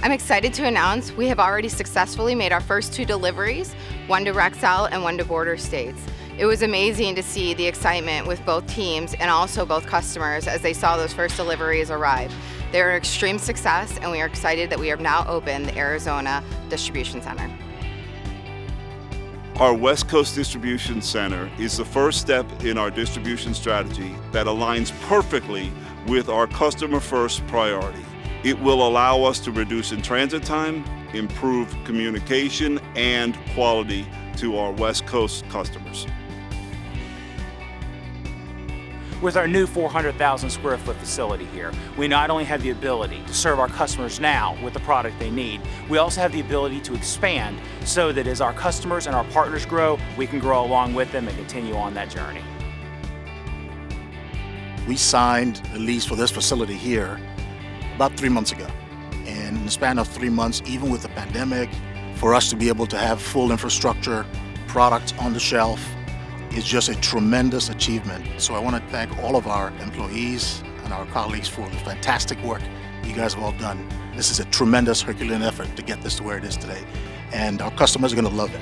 I'm excited to announce we have already successfully made our first 2 deliveries, one to Rexall and one to Border States. It was amazing to see the excitement with both teams and also both customers as they saw those first deliveries arrive. They were an extreme success, and we are excited that we have now opened the Arizona Distribution Center. Our West Coast Distribution Center is the first step in our distribution strategy that aligns perfectly with our customer-first priority. It will allow us to reduce in-transit time, improve communication and quality to our West Coast customers. With our new 400,000 square foot facility here, we not only have the ability to serve our customers now with the product they need, we also have the ability to expand so that as our customers and our partners grow, we can grow along with them and continue on that journey. We signed a lease for this facility here about 3 months ago. And in the span of 3 months, even with the pandemic, for us to be able to have full infrastructure, products on the shelf, is just a tremendous achievement. So I want to thank all of our employees and our colleagues for the fantastic work you guys have all done. This is a tremendous Herculean effort to get this to where it is today. And our customers are going to love it.